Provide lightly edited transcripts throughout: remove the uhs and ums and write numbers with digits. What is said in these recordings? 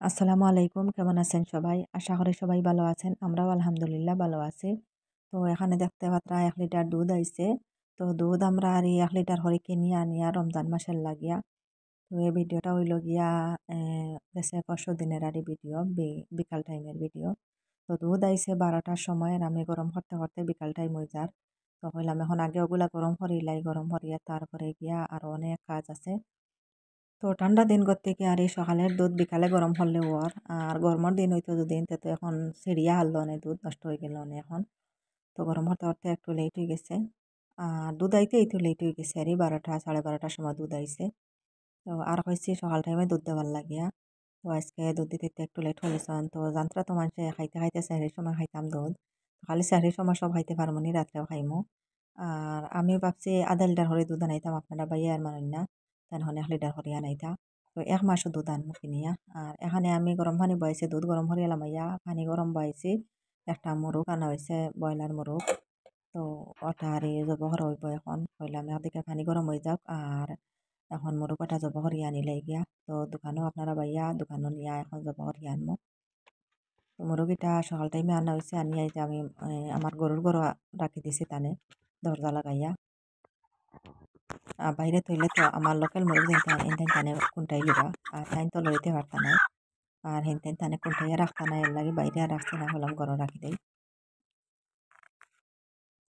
আসসালামু আলাইকুম। কেমন আছেন সবাই? আশা করি সবাই ভালো আছেন। আমরাও আলহামদুলিল্লাহ ভালো আছি। তো এখানে দেখতে পাত্রা ১ লিটার দুধ আইছে। তো দুধ আমরা আর ১ লিটার হরে কিনিয়া আনিয়া রমজান মাসের লাগিয়া। তো এই ভিডিওটা হইল গিয়া গেছে পরশু দিনের আরই ভিডিও, বিকাল টাইমের ভিডিও। তো দুধ আইছে ১২টার সময় আর আমি গরম করতে করতে বিকাল টাইম হয়ে যার। তো কইলাম এখন আগে ওগুলা গরম করিলাই, গরম করিয়া তারপরে গিয়া আরো অনেক কাজ আছে। তো ঠান্ডা দিন গতিকে আর এই সকালের দুধ বিকালে গরম করলে আর গরমের দিন হইতো দুদিন তো এখন ছিড়িয়া হারলো অনেক দুধ নষ্ট হয়ে গেল অনেক এখন। তো গরম করতে করতে একটু লেট হয়ে গেছে। আর দুধ আইতে একটু লেট হয়ে গেছে আর ১২টা ১২:৩০ সময় দুধ আইছে। তো আর কইছি সকাল টাইমে দুধ দেওয়ার লাগিয়া। তো আজকে দুধ দিতে একটু লেট হয়েছেন। তো যন্ত্রা তো মানুষে খাইতে খাইতে সেহরির সময় খাইতাম দুধ। খালি সেহরির সময় সব খাইতে পারবো নি, রাত্রেও খাইমু। আর আমি ভাবছি আধা লিটার হরে দুধ আনাইতাম, আপনারা বাইয়া আর মানুন না তেন ১ লিটার হরে আনাইতা। তো ১ মাসও দুধ আনমু কিনিয়া। আর এখানে আমি গরম পানি বয়াইছি, দুধ গরম হরে এলাম ইয়া পানি গরম বয়াইছি। একটা মুরগ আনা হয়েছে, ব্রয়লার মুরগ। তো ওটা আর জব করা হইব এখন। কইলাম এদিকে পানি গরম হয়ে যাক আর এখন মুরগ ওটা জব করিয়া আনিলে গিয়া। তো দোকানও আপনারা বাইয়া দোকানও নিয়া এখন জব করিয়া আনমু। তো মুরগিটা সকাল টাইমে আনা হয়েছে, আনিয়া এই যে আমি আমার গরুর গরু রাখি দিছি তানে দরজা লাগাইয়া। বাইরে থইলে তো আমার লোকাল মুরগ হেনতেন তানে কুন্টাই লিবা আর তাইন তো লইতে পারতা নাই। আর হেনতেন তানে কুন্টাইয়া রাখতা নাই, এর লাগে বাইরে আর রাখছি না, হলাম ঘরে রাখি দেই।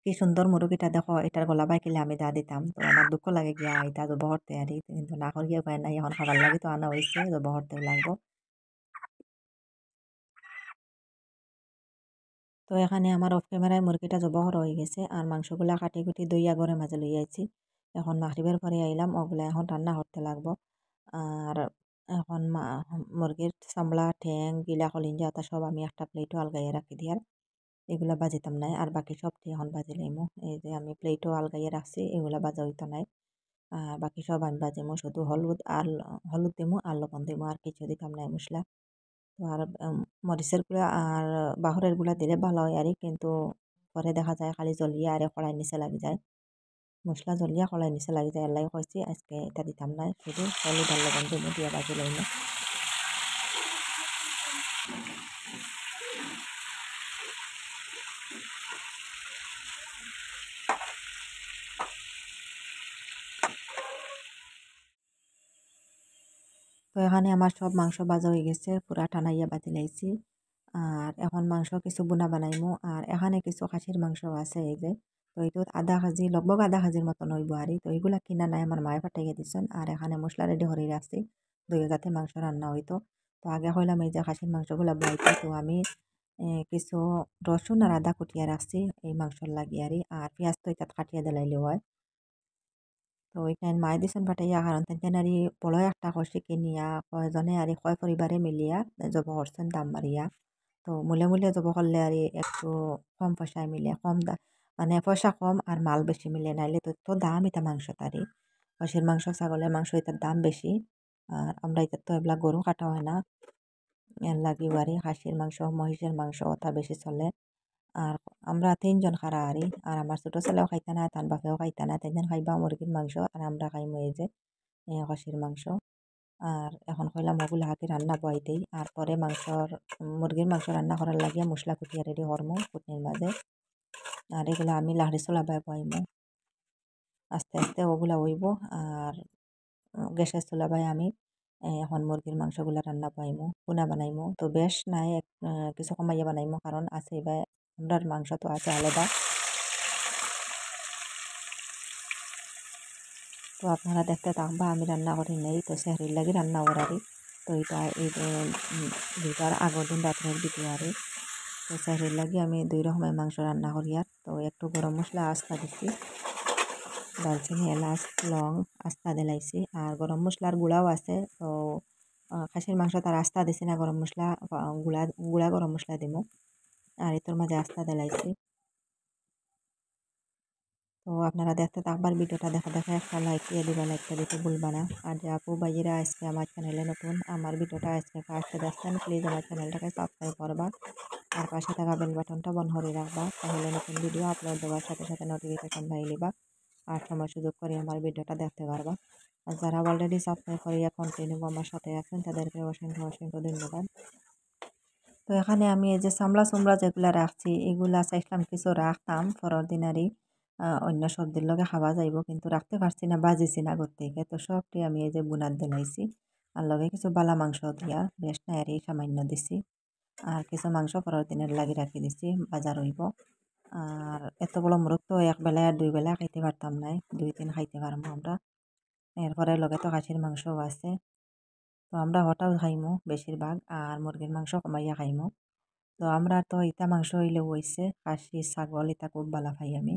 কি সুন্দর মুরগিটা দেখো, এটার গলা বাইকিলে আমি দা দিতাম। তো আমার দুঃখ লাগে গিয়া এটা জব করতে আরি, কিন্তু না করিয়া উপায় নাই, এখন খাবার লাগে তো আনা হয়েছে, জব করতেও লাগবো। তো এখানে আমার অফ ক্যামেরায় মুরগিটা জব করা হয়ে গেছে আর মাংসগুলা কাটি কুটি দইয়া ঘরে মাঝে লই আইছি। এখন মাগরিবের পরে আইলাম, ওগুলা এখন রান্না করতে লাগবো। আর এখন মুরগির চামড়া ঠ্যাং গিলা কলিঞ্জা তা সব আমি একটা প্লেটও আলগাইয়া রাখি দিয়ার, এগুলা বাজিতাম নাই। আর বাকি সবটি এখন বাজি লইমু। এই যে আমি প্লেটও আলগাইয়া রাখছি, এগুলা বাজা হইতো নাই। আর বাকি সব আমি বাজিমু, শুধু হলুদ দিমু আর লবণ দিমু, আর কিছু দিতাম নাই মশলা। তো আর মরিচের গুঁড়া আর বাহরের গুঁড়া দিলে ভালো হয় আরই, কিন্তু পরে দেখা যায় খালি জ্বলিয়া আর কড়াই নিচে লাগি যায়, মশলা জ্বলিয়া কড়াই নিচে লাগি যায়। এর লাগে কইছি আজকে এটা দিতাম নাই, শুধু হলুদ আর লবণ দিমু দিয়া বাজি লইমু। তো এখানে আমার সব মাংস ভাজা হয়ে গেছে, পুরা টানাইয়া বাতি লাইছি। আর এখন মাংস কিছু বুনা বানাইমু। আর এখানে কিছু খাসির মাংস আছে এই যে। তো এইটো আধা কেজি, লগভগ আধা কেজির মতন হইব আরই। তো এইগুলা কিনা নাই, আমার মায়ে পাঠাইয়া দিছেন। আর এখানে মশলা রেডি করে রাখছি, দুই যাতে মাংস রান্না হইতো। তো আগে হইলাম এই যে খাসির মাংসগুলা বাইতে, তো আমি কিছু রসুন আর আদা কুটিয়া রাখছি এই মাংসর লাগি আরই। আর পেঁয়াজ তো এটা কাটিয়া দিলাইলে হয়। তো ওইখান মায়ে দিছেন পাঠাইয়া, কারণ তেন আরই বড় একটা কষি কিনিয়া কয়জনে আরই কয় পরিবারে মিলিয়া জব করছেন দাম মারিয়া। তো মূলে মূলে জব করলে আর একটু কম পয়সায় মিলে, মানে পয়সা কম আর মাল বেশি মিলে, নাইলে তো দাম এটা মাংস তারই। খাসির মাংস ছাগলের মাংস এটার দাম বেশি। আর আমরা এটা তো এগুলা গরু কাটা হয় না, এর লাগি বাড়ি খাসির মাংস মহিষের মাংস ওটা বেশি চলে। আর আমরা ৩ জন খারা আরি, আর আমার ছোট ছেলেও খাইতে না, তার বাপেও খাইতে না, ৩ জন খাইবা মুরগির মাংস আর আমরা খাইমু এই যে খাসির মাংস। আর এখন কইলাম ওগুলো আগে রান্না বয়াই দেই, আর পরে মুরগির মাংস রান্না করার লাগিয়া মশলা কুটিয়া রেডি করমু কুটনির মাঝে। আর এগুলো আমি লাহড়ি চুলা বয়াইমু, আস্তে আস্তে ওগুলা হইব। আর গ্যাসের চুলা আমি এখন মুরগির মাংসগুলা রান্না বয়াইমু, পুনা বানাইমু। তো বেশ নাই, কিছু কমাইয়া বানাইমু, কারণ আছে বা আমরার মাংস তো আছে আলাদা। তো আপনারা দেখতে থাকবা আমি রান্না করি নাই, তো সেহরির লাগি রান্না করারি। তো এটা এই দুইটার আগের দিন রাত্রের ভিডিও আরে। তো সেহরির লাগি আমি 2 রকমের মাংস রান্না করি। আর তো একটু গরম মশলা আস্তা দিছি, দারচিনি এলাচ লং আস্তা দিলাইছি, আর গরম মশলার গুঁড়াও আছে। তো খাসির মাংস তার আস্তা দিছি না, গরম মশলা গুঁড়া গুঁড়া গরম মশলা দিমু। আর এটার মাঝে আস্তা দিলাইছি। তো আপনারা দেখতে থাকবার ভিডিওটা দেখা দেখা একটা লাইক দিয়ে দিবা, লাইকটা দিতে ভুলবা না। আর যে আপু ভাইয়েরা আজকে আমার চ্যানেলে নতুন, আমার ভিডিওটা আজকে ফার্স্টে দেখছেন, প্লিজ আমার চ্যানেলটাকে সাবস্ক্রাইব করবা আর পাশে থাকা বেল বাটনটা বন্ধ করে রাখবা, তাহলে নতুন ভিডিও আপলোড দেওয়ার সাথে সাথে নোটিফিকেশন পাই লিবা আর সময় সুযোগ করে আমার ভিডিওটা দেখতে পারবা। আর যারা অলরেডি সাবস্ক্রাইব করিয়া কন্টিনিউ আমার সাথে আছেন তাদেরকে অসংখ্য অসংখ্য ধন্যবাদ। তো এখানে আমি এই যে সামলা সুমলা যেগুলা রাখছি এগুলা চাইছিলাম কিছু রাখতাম পরের দিন আরই অন্য সবজির লগে খাওয়া যাইব, কিন্তু রাখতে পারছি না, বাজিছি না আগর থেকে। তো সবটি আমি এই যে বুনাত দিলাইছি আর লগে কিছু বালা মাংস দিয়া বেশ নাইরি সামান্য দিছি আর কিছু মাংস পরের দিনের লাগি রাখি দিছি, বাজার হইব। আর এত বড় মুরগ তো এক বেলায় আর দুই বেলা খাইতে পারতাম নাই, 2-3 খাইতে পারবো আমরা। এরপরে লগে তো খাসির মাংসও আছে, তো আমরা হটাও খাইমু বেশিরভাগ আর মুরগির মাংস কমাইয়া খাইমু। তো আমরা তো ইটা মাংস হইলেও হইছে, খাসি ছাগল ইটা খুব ভালো খাই আমি,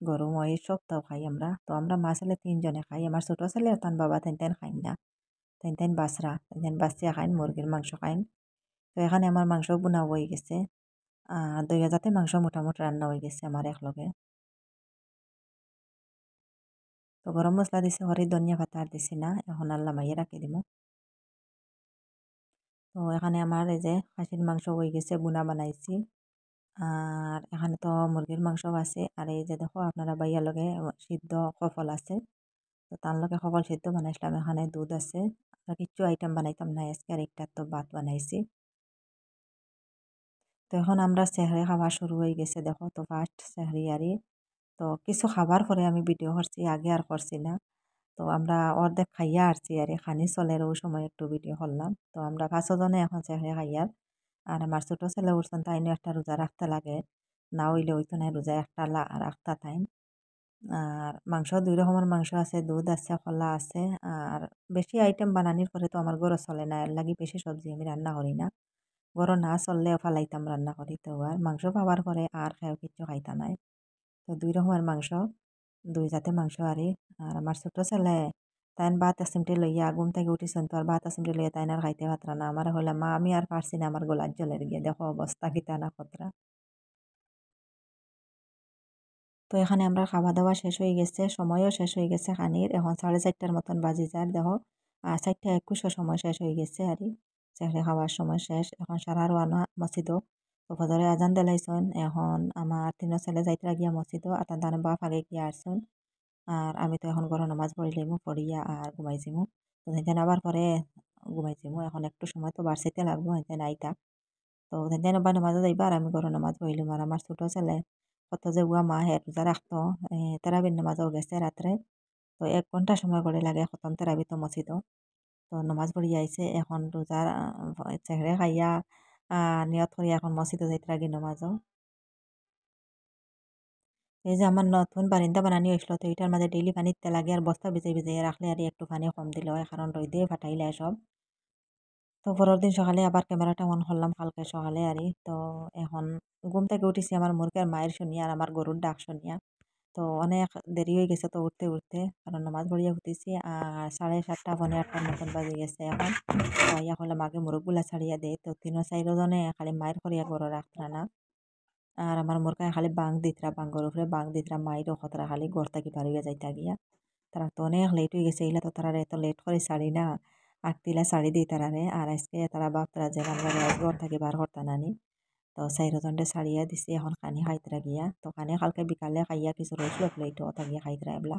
গরু মহিষ সবটাও খাই আমরা। তো আমরা মা ছেলে 3 জনে খাই, আমার ছোট ছেলে আর তার বাবা তেন খাই না, তেন বাসরা তেন বাচ্চা খাইন মুরগির মাংস খাইন। তো এখানে আমার মাংস বোনা হয়ে গেছে, 2 হাজাতে মাংস মোটামুটি রান্না হয়ে গেছে আমার একলগে। তো গরম মশলা দিছি, হরি ধনিয়া পাতা আর দিছি না, এখন আল্লাহ মাইয়ে রাখি দিব। তো এখানে আমার এই যে খাসির মাংস হয়ে গেছে, বুনা বানাইছি। আর এখানে তো মুরগির মাংস আছে, আর এই যে দেখো আপনারা বাইয়ার লগে সিদ্ধ কফল আছে, তো তার লগে কফল সিদ্ধ বানাইছিলাম। এখানে দুধ আছে, আর কিচ্ছু আইটেম বানাইতাম না আজকে, আর একটা তো ভাত বানাইছি। তো এখন আমরা সেহরি খাওয়া শুরু হয়ে গেছে, দেখো তো ফার্স্ট সেহরি আরই। তো কিছু খাবার পরে আমি ভিডিও করছি, আগে আর করছি না। তো আমরা অর্ধেক খাইয়া আসছি আর খানি চলের ওই সময় একটু ভিডিও করলাম। তো আমরা 5 জনে এখন সেহরি খাইয়ার, আর আমার ছোট ছেলে উঠছেন, তাইনও একটা রোজা রাখতে লাগে, না হইলে হইতো না, রোজা একটা রাখতা তাইন। আর মাংস 2 রকমের মাংস আছে, দুধ আছে, কলা আছে। আর বেশি আইটেম বানানির পরে তো আমার গরো চলে না, এর লাগি বেশি সবজি আমি রান্না করি না, গরো না চললেও ফালাইতাম রান্না করি। তো আর মাংস পাওয়ার পরে আর খেয়েও কিছু খাইতা নাই। তো 2 রকমের মাংস, 2 জাতে মাংস আরই। আর আমার ছোট ছেলে তাইন ভাত চিমটি লইয়া ঘুম থেকে উঠিছেন, তো আর ভাত চিমটি লইয়া তাইন আর খাইতে পাত্রা না, আমার হইলাম মা আমি আর পারছি না, আমার গলার জলের গিয়ে দেখো অবস্থা কিতা না কতরা। তো এখানে আমরা খাওয়া দাওয়া শেষ হয়ে গেছে, সময়ও শেষ হয়ে গেছে খানির, এখন 4:30টার মতন বাজি যার দেখো, 4:21 সময় শেষ হয়ে গেছে আর সেখানে খাওয়ার সময় শেষ। এখন সারা রওনা মসজিদও, তো ফজরে আজান দিলাইছন, এখন আমার 3 ছেলে যাইতরা গিয়া মসজিদও, আর তার বাপ আগে গিয়া আসছেন। আর আমি তো এখন ঘরে নামাজ পড়ি লইমু, পড়িয়া আর ঘুমাই যাইমু। তো হেন আবার পরে ঘুমাই যাইমু, এখন একটু সময় তো বাড়ছিতে লাগবো হেন আইতা। তো হেন আবার নামাজে যাইবা আর আমি ঘরে নামাজ পড়িলাম। আর আমার ছোট ছেলে কত যে উয়া মা হে রোজা রাখতো, তেরাবির নামাজও গেছে রাত্রে। তো 1 ঘন্টা সময় করে লাগে খতম তেরাবি তো মসজিদও। তো নামাজ পড়িয়া আইছে, এখন রোজার চেহরে খাইয়া নিয়ত করিয়া এখন মসজিদে যাইতে লাগি নামাজও। এই যে আমার নতুন বারিন্দা বানানি হয়েছিল, তো এটার মাঝে ডেইলি পানি দিতে লাগে, আর বস্তা ভিজাই ভিজাই রাখলে আর একটু পানি কম দিলে হয়, কারণ রোদে ফাটাইলে সব। তো পরের দিন সকালে আবার ক্যামেরাটা অন করলাম কালকে সকালে আরই। তো এখন ঘুম থেকে উঠেছি আমার মুরগের মায়ের শুনিয়া আর আমার গরুর ডাক শুনিয়া। তো অনেক দেরি হয়ে গেছে তো উঠতে উঠতে, কারণ নামাজ পড়িয়া উঠেছি আর 7:30 পৌনে 8টার মতন বাজে গেছে এখন। তো ইয়া করলাম আগে মুরগগুলা ছাড়িয়া দেয়, তো 3-4 জনে খালি মায়ের করিয়া গরু রাখতরা না। আর আমার মুরগায় খালি বাং দিতরা, বাঙ্গর উপরে বাং দিতরা, মাইরও খতরা খালি ঘর থাকি বাড়িয়া যাইতা গিয়া। তারা তো অনেক লেট হয়ে গেছে, এগুলা তো তারা এত লেট করে ছাড়ি না, আগতিলা ছাড়ি দিই তারারে। আর আজকে তারা বাপরা যে আমরা ঘর থাকি বার করতা নানি। তো 4 জনরে ছাড়িয়া দিছি, এখন খানি খাইতরা গিয়া। তো খানি কালকে বিকালে খাইয়া কিছু রইছিল প্লেটও ওটা গিয়া খাইতরা এবলা।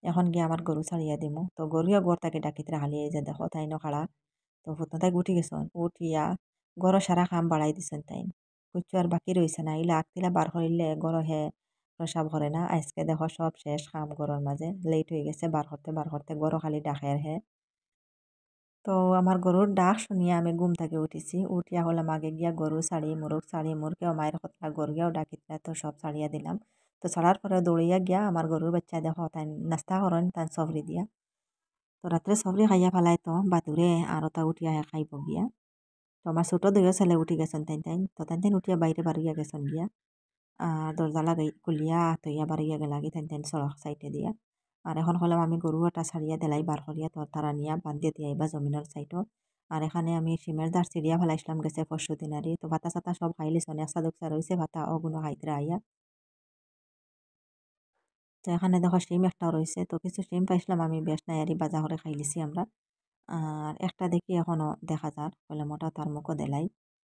এখন গিয়া আমার গরু ছাড়িয়া দিমু। তো গরুও ঘর থেকে ডাকিতরা খালি, এই যে দেখো তাইনো খাড়া। তো ফুটন তাই উঠি গেছন, উঠিয়া গরো সারা কাম বাড়াই দিছেন তাই, কিচ্ছু আর বাকি রইছে না। ইলা আগতিলা বার করিলে গরো হে প্রসাব করে না। আজকে দেখো সব শেষ কাম গরোর মাঝে, লেট হয়ে গেছে বার করতে গরো খালি ডাকের হে। তো আমার গরুর ডাক শুনিয়া আমি ঘুম থেকে উঠিছি, উঠিয়া হলাম আগে গিয়া গরু ছাড়ি, মুরগ ছাড়ি, মুরগেও মায়ের কথা গরুকেও ডাকিতরা, তো সব ছাড়িয়া দিলাম। তো ছাড়ার পরে দৌড়িয়া গিয়া আমার গরুর বাচ্চা দেখো তাই নাস্তা করেন তাই সবরি দিয়া। তো রাত্রে সবরি খাইয়া ফেলাই তো বাতুরে আর ওটা উঠিয়া খাইব গিয়া। তো আমার ছোট 2 ছেলে উঠি গেছেন তো তাইন উঠিয়া বাইরে বাড়িয়া গেছেন গিয়া। দরজা লাগাই খুলিয়া তৈয়া বাড়িয়া গেলাগি তাইন সড়ক সাইডে দিয়া। আর এখন হলাম আমি গরু ওটা ছাড়িয়া দেলাই বার করিয়া তো তারা নিয়া বান্ধিয়া দিয়ে আইবা জমিনের সাইডও। আর এখানে আমি সিমের দার চিড়িয়া ফেলাইছিলাম গেছে পরশু দিনারি, তো ভাতা সাতা সব খাইলিস, অনেক সাদুকসা রয়েছে ভাতা ওগুলো খাইতে আইয়া। তো এখানে দেখো সিম একটাও রয়েছে, তো কিছু সিম পাইছিলাম আমি, বেশ নাইয়ারি বাজা করে খাইলিছি আমরা। আর একটা দেখি এখনো দেখা যার বলে মোটা তার মুখও দেলাই।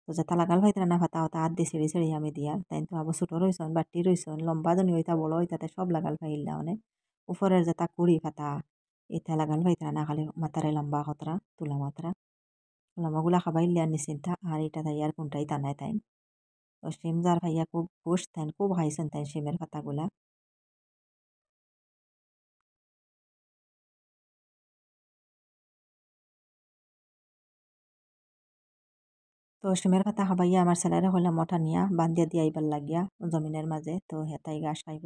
তো যেটা লাগাল ভাই না ভাতা হতা হাত দিয়ে ছিঁড়ি ছিঁড়ি আমি দিয়ার তাই, তো আবার ছোটো রইছন বাটি রইছন লম্বা জনি হইতা বড় হইতাতে সব লাগাল ফাইল্লা অনেক উপরের যেটা কুড়ি ফাতা ইতা লাগাল পাইতরা না খালি মাথারে লম্বা খতরা তুলা মাত্রা লম্বাগুলা খাবাইলে আর নিশ্চিন্তা আর এটা তাই আর কোনটাই টানায় তাই তো শিম যার ভাইয়া খুব খুশ তাই খুব খাইছেন তাই শিমের পাতাগুলা তো শিমের পাতা খাবাইয়া আমার ছেলেরা হইলাম মঠা নিয়া বান্ধিয়া দিয়ে আইবার লাগিয়া জমিনের মাঝে তো হেতাই ঘাস খাইব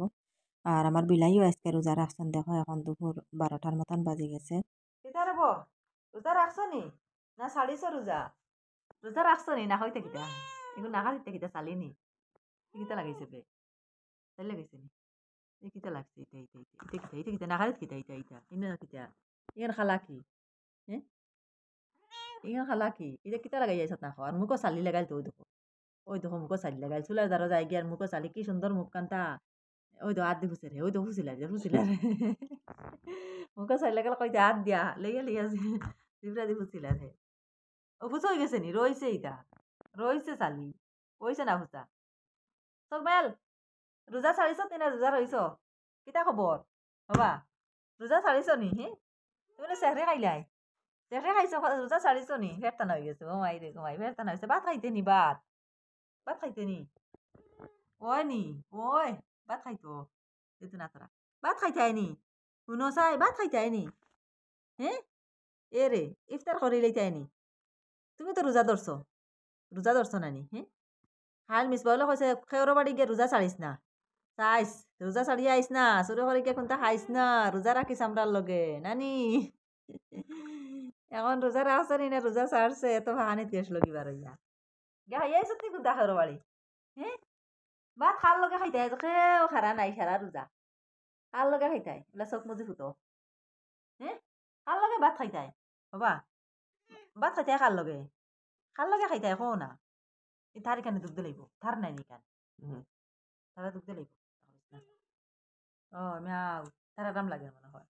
আর আমার বিলাইও আজকে রোজা রাখছেন দেখো এখন দুপুর 12টার মতন বাজে গেছে কিতা রে রোজা রাখছো নি না ছাড়িছ রোজা রোজা রাখছো নি না হইতে কিতা এগুলো না খাইতে কিতা চালিনি কিতা লাগাইছে বে তাই লাগাইছে নি কিতা লাগছে ইটা ইটা ইটা ইটা কিতা ইটা কিতা না খাইত কিতা ইটা ইটা ইনা কিতা ইয়ার খালা কি হ্যাঁ ইয়া খালা কি এটা কিতা লাগাই যাইছত না আর মুখও চালি লাগাইল তো ওই দেখো মুখও চালি লাগাইল চুলার দ্বারা যাই গিয়ে আর মুখও চালি কি সুন্দর মুখ কান্তা ওই তো হাত দি ফুসে রে ওই তো ফুসিলা রে ফুসিলা রে মুখও চালি লাগাল কইতে হাত দিয়া লেগে লিয়া জিবরা দি ফুসিলা রে ও ফুসো হয়ে গেছে নি রইছে ইটা রইছে চালি কইছে না ফুসা সকবেল রোজা ছাড়িছ তিনা রোজা রইছ কিতা খবর হবা রোজা ছাড়িছ নি হে তুমি চেহরে খাইলাই চেহরে খাইছ রোজা ছাড়িছ নি ফেরতানা হয়ে গেছে ও মাই রে ঘুমাই ফেরতানা হয়েছে ভাত খাইতে নি ভাত ভাত খাইতে নি ওই নি ওই ভাত খাইতো যেতে না তোরা ভাত খাইতে আইনি শুনো চাই ভাত খাইতে আইনি হ্যাঁ এ রে ইফতার করে লইতে আইনি তুমি তো রোজা ধরছ নানি হ্যাঁ হাল মিস বলে কইছে খেওর বাড়ি গিয়ে রোজা ছাড়িস না চাইস রোজা ছাড়িয়ে আইস না চুরি করে গিয়ে কোনটা খাইস না রোজা রাখিস আমরার লগে নানি এখন রোজা রাখছে নি না রোজা ছাড়ছে এত ভাগানিত গেছিল কিবার হইয়া গা হাইয়াই সত্যি কোনটা খেওর বাড়ি হ্যাঁ ভাত খার লগে খাইতে খেও খারা নাই খারা রোজা খার লগে খাইতাই বলে চোখ মুজি ফুটো হ্যাঁ খার লগে ভাত খাইতাই বাবা ভাত খাইতাই খার লগে খাইতাই খো না তার এখানে দুধ দিলাইব তার নাই এখান তারা দুধ দিলাইব ও মিয়াও তার আরাম লাগে মনে হয়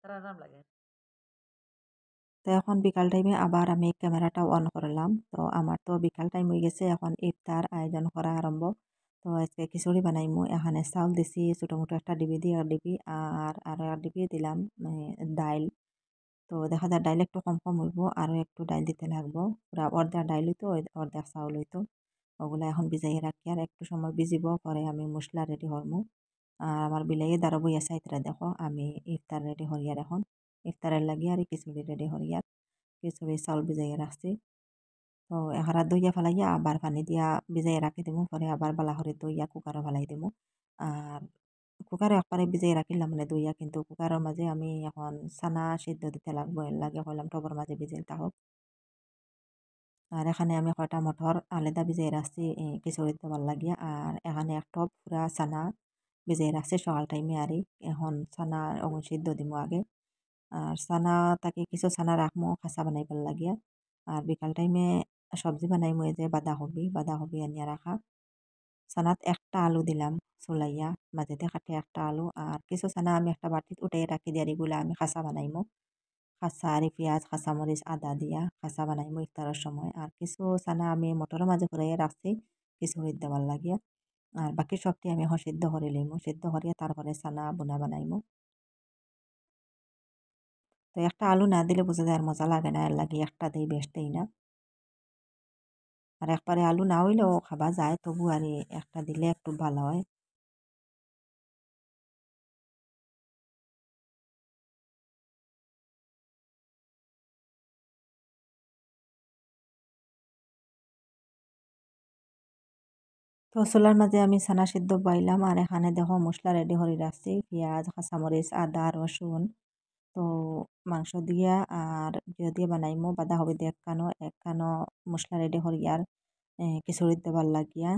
তার আরাম লাগে তো এখন বিকাল টাইমে আবার আমি ক্যামেরাটা অন করলাম তো আমার তো বিকাল টাইম হয়ে গেছে এখন ইফতার আয়োজন করা আরম্ভ তো আজকে খিচুড়ি বানাইমু এখানে চাউল দিছি ছোটো মোটো একটা ডিবি দিয়ে আর ডিবি আর এক ডিবি দিলাম ডাইল তো দেখা যায় ডাইল একটু কম কম হইব আরও একটু ডাইল দিতে লাগবো পুরা অর্ধেক ডাইল হইতো অর্ধেক চাউল হইতো ওগুলো এখন ভিজাইয়ে রাখি আর একটু সময় ভিজিব পরে আমি মশলা রেডি করবো আর আমার বিলাইয়ে দাঁড়ো বইয়া সাইতরা দেখো আমি ইফতার রেডি হরিয়ার এখন ইফতারের লাগি আর খিচুড়ি রেডি হরিয়ার খিচুড়ি চাউল ভিজাইয়ে রাখছি তো এখারা দইয়া ফেলাইয়া আবার পানি দিয়া ভিজাইয়ে রাখি দিব পরে আবার বালা করে দইয়া কুকারে ফেলাই দিব আর কুকারে একবারে ভিজাইয়ে রাখিলাম মানে দইয়া কিন্তু কুকারের মাঝে আমি এখন চানা সিদ্ধ দিতে লাগবো এর লাগে কইলাম টবের মাঝে ভিজাইল থাকুক আর এখানে আমি কয়টা মটর আলাদা ভিজাই রাখছি খিচুড়ি দেওয়ার লাগিয়া আর এখানে এক টব পুরা চানা ভিজাই রাখছি সকাল টাইমে আর এখন চানা ওগুন সিদ্ধ দিব আগে আর চানা তাকে কিছু চানা রাখমো খাসা বানাইবার লাগিয়া আর বিকাল টাইমে সবজি বানাইমো এই যে বাঁধাকপি আনিয়া রাখা চানাত একটা আলু দিলাম চুলাইয়া মাঝেতে কাটে একটা আলু আর কিছু চানা আমি একটা বাটিত উঠাই রাখি দিয়ে এগুলা আমি খাসা বানাইমো খাসা আর পেঁয়াজ কাঁচামরিচ আদা দিয়া খাসা বানাইমু ইফতারের সময় আর কিছু চানা আমি মটরের মাঝে ঘুরাইয়া রাখছি খিচুড়ির দেওয়ার লাগিয়া আর বাকি সবটি আমি এখন সিদ্ধ করে লইমু সিদ্ধ করিয়া তারপরে চানা বোনা বানাইমু তো একটা আলু না দিলে বোঝা যায় আর মজা লাগে না এর লাগে একটা দেই বেশ দেই না আর একবারে আলু না হইলেও খাবা যায় তবু আর একটা দিলে একটু ভালো হয় তো চুলার মাঝে আমি ছানা সিদ্ধ বাইলাম আর এখানে দেখো মশলা রেডি করে রাখছি পেঁয়াজ কাঁচামরিচ আদা রসুন তো মাংস দিয়া আর জিরা দিয়ে বানাইমো বাঁধাকপি দিয়ে এক কানো মশলা রেডি করি আর খিচুড়ি দেবার লাগিয়া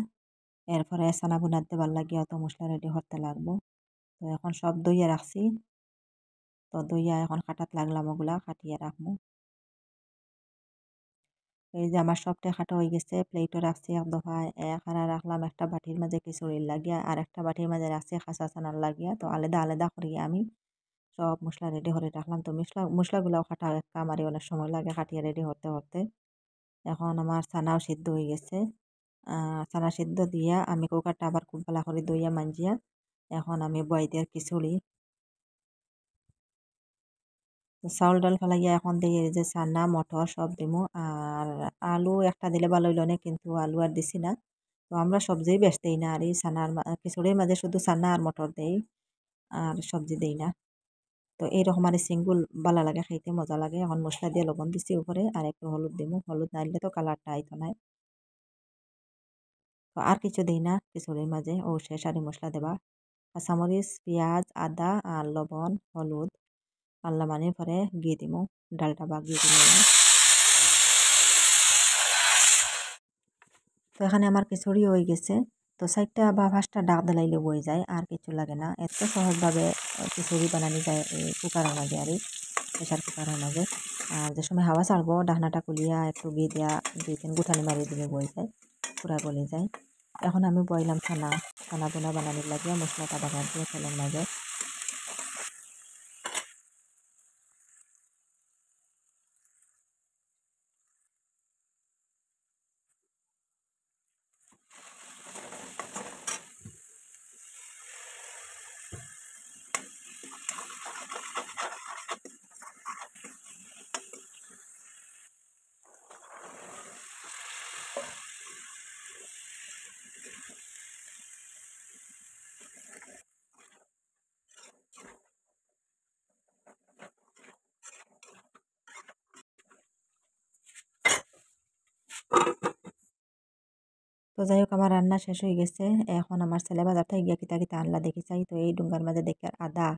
এরপরে চানা বুনাত দেবার লাগিয়া তো মশলা রেডি করতে লাগবো তো এখন সব দইয়া রাখছি তো দইয়া এখন কাটাত লাগলাম ওগুলা কাটিয়ে রাখবো এই যে আমার সবটা খাটা হয়ে গেছে প্লেটও রাখছি এক দফায় এখানে রাখলাম একটা বাটির মাঝে খিচুড়ির লাগিয়া আর একটা বাটির মাঝে রাখছি খাসা চানার লাগিয়া তো আলাদা আলাদা করিয়া আমি সব মশলা রেডি করে রাখলাম তো মশলাগুলাও কাটা এক কামারি অনেক সময় লাগে কাটিয়ে রেডি করতে করতে এখন আমার চানাও সিদ্ধ হয়ে গেছে চানা সিদ্ধ দিয়া আমি কুকারটা আবার খুব ভালো করে দইয়া মাঞ্জিয়া এখন আমি বয়েদের খিচুড়ি তো চাউল ডাল ফেলাইয়া এখন দিয়ে এই যে চানা মটর সব দিমু আর আলু একটা দিলে ভালো হইল না কিন্তু আলু আর দিছি না। তো আমরা সবজি বেশ দেই না আর এই চানার খিচুড়ির মাঝে শুধু চানা আর মটর দেই আর সবজি দেই না। তো এইরকম আর সিঙ্গুল বালা লাগে খাইতে মজা লাগে। এখন মশলা দিয়ে লবণ দিছি উপরে আর একটু হলুদ দিমু। হলুদ না দিলে তো কালারটা আইতো নাই। তো আর কিছু দেই না খিচুড়ির মাঝে ও শেষ আর মশলা দেবা। কাঁচামরিচ, পিঁয়াজ, আদা আর লবণ, হলুদ আল্লা মানে পরে ঘি দিমু। ডালটা বা ঘি দিলে তো এখানে আমার খিচুড়ি হয়ে গেছে। তো ৪টা বা ৫টা ডাক দিলাইলে বই যায় আর কিছু লাগে না। এত সহজভাবে খিচুড়ি বানানো যায় এই কুকারের মাঝে আর প্রেসার কুকারের মাঝে। আর যে সময় হাওয়া ছাড়বো ডাকনাটা খুলিয়া একটু ঘি দিয়া ২-৩ গুঠানি মারি দিলে বই যায়, পুরা গলে যায়। এখন আমি বইলাম ছানা পোনা বানানোর লাগিয়া মশলাটা বাগার দিয়ে তেলের মাঝে। তো যাই হোক আমার রান্না শেষ হয়ে গেছে। এখন আমার ছেলে বাজার থেকে গিয়া কিতা কিতা আনলা দেখি চাই। তো এই ডুঙ্গার মাঝে দেখি আর আদা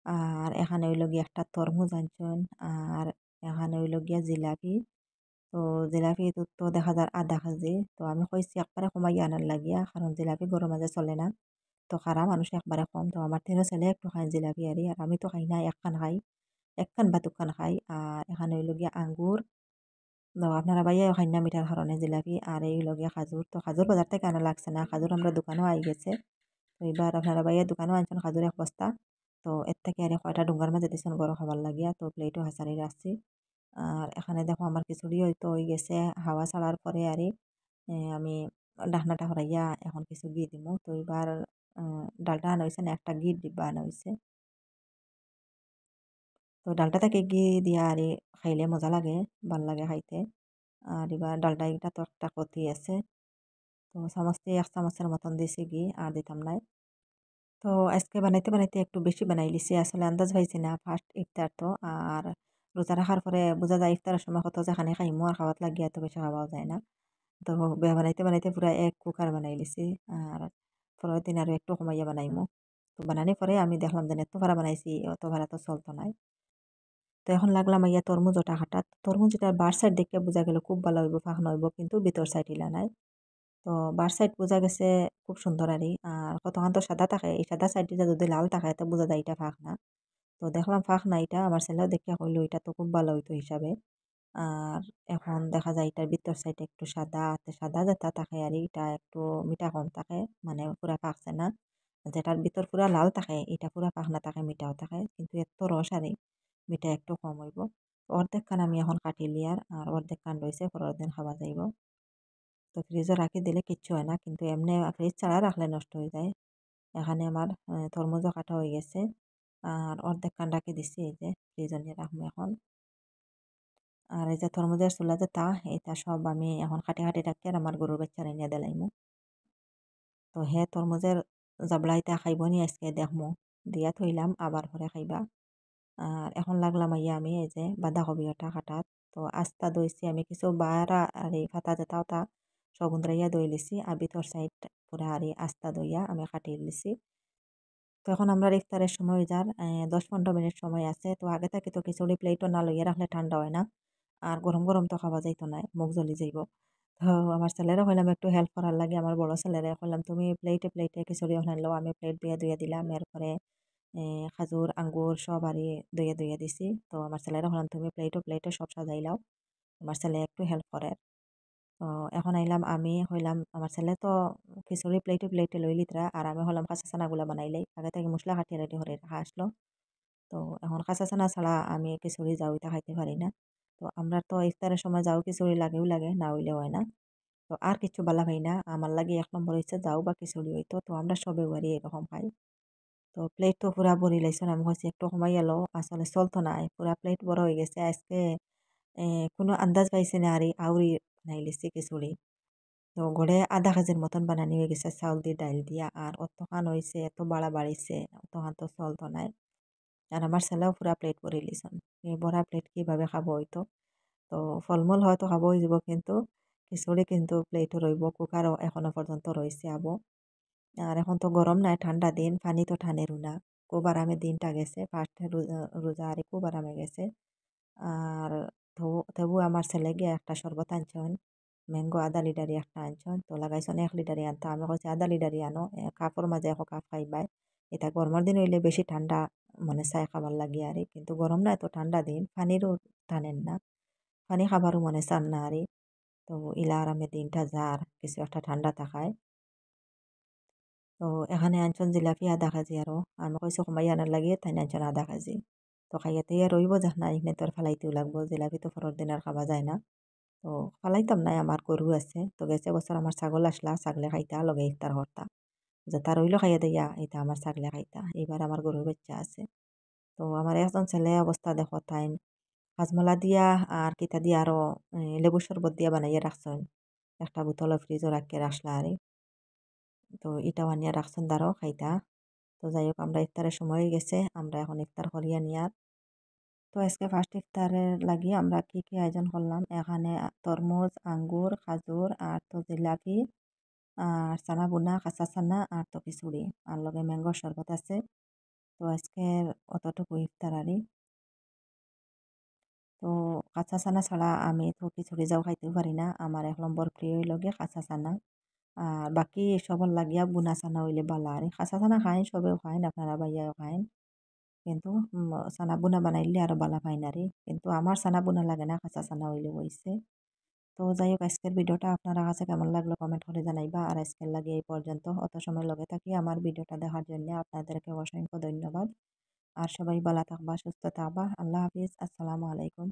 আর এখানে হইল গিয়া একটা তরমুজ আনছন আর এখানে হইল গিয়া জিলাপি। তো জিলাপি তো দেখা যায় আধা কেজি। তো আমি কইছি একবারে কমাইয়া আনার লাগিয়া কারণ জিলাপি গরম মাঝে চলে না। তো খারা মানুষ একবারে কম। তো আমার ৩ ছেলে একটু খায় জিলাপি আর আমি তো খাই না একখান খাই। একখান বা দুখান খাই। আর এখানে হইল গিয়া আঙ্গুর। তো আপনারা ভাইয়াও খাই না মিঠার কারণে জিলাপি আর এই হইল গিয়া খাজুর। তো খাজুর বাজার থেকে আনা লাগছে না। খাজুর আমরা দোকানেও আই গেছে। তো এবার আপনারা ভাইয়া দোকানেও আনছেন খাজুর ১ বস্তা। তো এর থেকে আর কয়টা ডুঙ্গার মাঝে দিছেন গরম খাবার লাগিয়া। তো প্লেটও হাঁচারি রাখছি। আর এখানে দেখো আমার খিচুড়ি হয়তো হয়ে গেছে হাওয়া ছাড়ার পরে আরই আমি ঢাকনাটা হরাইয়া এখন কিছু ঘি দিমু। তো এবার ডালটা আনা হইছে না একটা ঘির ডিব্বা আনা হইছে। তো ডালটা থেকে ঘি দিয়া আরই খাইলে মজা লাগে, ভাল লাগে খাইতে। আর এবার ডালটা এটা তো একটা কতি আছে। তো চামচ দিয়ে ১ চামচের মতন দিছি ঘি আর দিতাম নাই। তো আজকে বানাইতে একটু বেশি বানাই লিছি। আসলে আন্দাজ পাইছি না ফার্স্ট ইফতার তো। আর রোজা রাখার পরে বোঝা যায় ইফতারের সময় কত যে খানি খাইমু আর খাওয়াত লাগিয়া এত বেশি খাওয়াও যায় না। তো বানাইতে পুরা ১ কুকার বানাই লিছি। আর পরের দিন আরো একটু কমাইয়া বানাইমু। তো বানানির পরে আমি দেখলাম যে এত ভাড়া বানাইছি, অত ভাড়া তো চলতো নাই। তো এখন লাগলাম ইয়া তরমুজ ওটা হাঁটাত। তরমুজ এটার বার সাইড দেখে বোঝা গেল খুব ভালো হইব, ফাঁকনা হইব কিন্তু ভিতর সাইড হিলা নাই। তো বার সাইড বোঝা গেছে খুব সুন্দর আর কতক্ষণ তো সাদা থাকে। এই সাদা সাইডটা যদি লাল থাকে তো বোঝা যায় এটা ফাঁকনা। তো দেখলাম ফাঁকনা এটা আমার ছেলেও দেখিয়া কইল এটা তো খুব ভালো হইতো হিসাবে। আর এখন দেখা যায় এটার ভিতর সাইডে একটু সাদা, সাদা যেটা থাকে আর এটা একটু মিঠা কম থাকে, মানে পুরা পাকছে না। যেটার ভিতর পুরা লাল থাকে এটা পুরা পাকনা থাকে, মিঠাও থাকে কিন্তু এত রস মিঠা একটু কম হইব। অর্ধেক খান আমি এখন কাটি লিয়ার আর অর্ধেক খান রয়েছে পরের দিন খাওয়া যাইব। তো ফ্রিজে রাখি দিলে কিচ্ছু হয় না কিন্তু এমনি ফ্রিজ ছাড়া রাখলে নষ্ট হয়ে যায়। এখানে আমার তরমুজও কাটা হয়ে গেছে আর অর্ধেক খান রাখি দিছি এই যে ফ্রিজে নিয়ে রাখবো এখন। আর এই যে তরমুজের ছোলা যেটা এটা সব আমি এখন কাটি রাখি আর আমার গরুর বাচ্চারে নিয়ে দেলাইমু। তো হে তরমুজের জাবলাইটা খাইব নি আজকে দেখমু, দিয়া থইলাম আবার পরে খাইবা। আর এখন লাগলাম আমি এই যে বাঁধাকপি ওটা কাটাত। তো আস্তা দইছি আমি কিছু বাড়া আর এই ফাতা যেটা ওটা সব উন্দরাইয়া দই লিছি আর ভিতর সাইড পুরা আর আস্তা দইয়া আমি কাটিয়ে লিছি। তো এখন আমরা ইফতারের সময় হয়ে যার ১০-১৫ মিনিট সময় আছে। তো আগে থেকে তো খিচুড়ি প্লেটও না লইয়া রাখলে ঠান্ডা হয় না। আর গরম, গরম তো খাওয়া যাইতো না, মুখ জ্বলি যাইব। তো আমার ছেলেরে কইলাম একটু হেল্প করার লাগে আমার বড় ছেলেরে কইলাম, "তুমি প্লেটে খিচুড়ি ওখানে লও।" আমি প্লেট ধুইয়া দিলাম। এরপরে খাজুর, আঙ্গুর সব ধুইয়া দিছি। তো আমার ছেলেরে কইলাম, "তুমি প্লেটে সব সাজাই লাও।" আমার ছেলে একটু হেল্প করে। তো এখন আইলাম আমি হইলাম আমার ছেলে তো খিচুড়ি প্লেটে লই লিতরা আর আমি হলাম কাঁচা চানাগুলা বানাইলাই। আগে থেকে মসলা কাটিয়ে রেডি করে রাখা আসলো। তো এখন কাঁচা চানা ছাড়া আমি খিচুড়ি জাউইটা খাইতে পারি না। তো আমরা তো ইফতারের সময় জাউ খিচুড়ি লাগেও লাগে, না হইলেও হয় না। তো আর কিচ্ছু বালা খাই না। আমার লাগে ১ নম্বর হইছে জাউ বা খিচুড়ি হইতো। তো আমরা সবে বাড়ি এরকম খাই। তো প্লেট তো পুরা ভরি লাইছুন আমি কইছি একটু কমাই এলো আসলে চলতো নাই পুরা প্লেট বড় হয়ে গেছে আজকে কোনো আন্দাজ পাইছে না আউরি বানাই লিছি খিচুড়ি তো গড়ে আধা কেজির মতন বানানি হয়ে গেছে চাউল দিয়ে ডাইল দিয়া আর অতখান হয়েছে এত বাড়া বাড়িছে অতখান তো চলতো নাই আর আমার ছেলেও পুরা প্লেট ভরে লিছন এই বড়া প্লেট কিভাবে খাবো হইতো তো ফলমূল হয়তো খাবো হয়ে যাব কিন্তু খিচুড়ি কিন্তু প্লেটও রইব কুকারও এখনো পর্যন্ত রয়েছে আবো আর এখন তো গরম নাই ঠান্ডা দিন পানি তো ঠানেরও না খুব আরামে দিনটা গেছে ফার্স্ট রোজা আর খুব আরামে গেছে আর তবু আমার ছেলে গিয়ে একটা শরবত আনছেন ম্যাঙ্গো আধা লিটারি একটা আনছেন তো লাগাইছেন 1 লিটারি আনতো আমি কইছি আধা লিটারি আনো কাপড় মাঝে এখন কাপ খাইবাই এটা গরমের দিন হইলে বেশি ঠান্ডা মনে চায় খাবার লাগে আর কিন্তু গরম না এত ঠান্ডা দিন পানিরও টানেন না পানি খাবারও মনে চান না আর তো ইলা আরামে দিনটা যার কিছু একটা ঠান্ডা থাকায় তো এখানে আনছন জিলাপি আধা কেজি আরও আমি কইছি কমাই আনার লাগে তাই আনছন আধা কেজি তো খাইয়াতে রইব যা না এখানে তোর ফালাইতেও লাগবো জিলাপি তো পরের দিন আর খাওয়া যায় না তো ফালাইতাম নাই আমার গরু আছে তো গেছে বছর আমার ছাগল আসলা ছাগলে খাইতা লগে ইফতার হরতা যেটা রইল খাইয়া দিয়া এটা আমার ছাগলে খাইতা এবার আমার গরুর বাচ্চা আছে তো আমার একজন ছেলে অবস্থা দেখো তাই হাজমলা দিয়া আর কিতা দিয়া আরো লেবু শরবত দিয়া বানাইয়া রাখছেন একটা বোতল ফ্রিজও রাখিয়ে রাখলা আর তো ইটাও আনিয়া রাখছেন দাঁড়ো খাইতা তো যাই হোক আমরা ইফতারের সময় হয়ে গেছে আমরা এখন ইফতার করিয়া নিয়ার তো আজকে ফার্স্ট ইফতারের লাগি আমরা কি কি আয়োজন করলাম এখানে তরমুজ আঙ্গুর খাজুর আর তো জিলাপি আর চানা বুনা কাঁচা চানা আর তো খিচুড়ি আর লগে ম্যাঙ্গোর শরবত আছে তো আজকে অতটুকু ইফতার আরই তো কাঁচা চানা ছাড়া আমি তো খিচুড়ি যাও খাইতেও পারি না আমার 1 নম্বর প্রিয় হইল গিয়ে কাঁচা চানা আর বাকি সবর লাগিয়া বুনা চানা হইলে বালা আর কাঁচা চানা খাইন সবেও খাইন আপনারা বাইয়াও খাইন কিন্তু চানা বুনা বানাইলে আরো বালা পাইন আরে কিন্তু আমার চানা বুনা লাগে না কাঁচা চানা হইলে হইছে তো যাই হোক আজকের ভিডিওটা আপনারা কাছে কেমন লাগলো কমেন্ট করে জানাইবা আর আজকের লাগে এই পর্যন্ত অত সময় লগে থাকি আমার ভিডিওটা দেখার জন্য আপনাদেরকে অসংখ্য ধন্যবাদ আর সবাই ভালো থাকবা সুস্থ থাকবা আল্লাহ হাফিজ আসসালামু আলাইকুম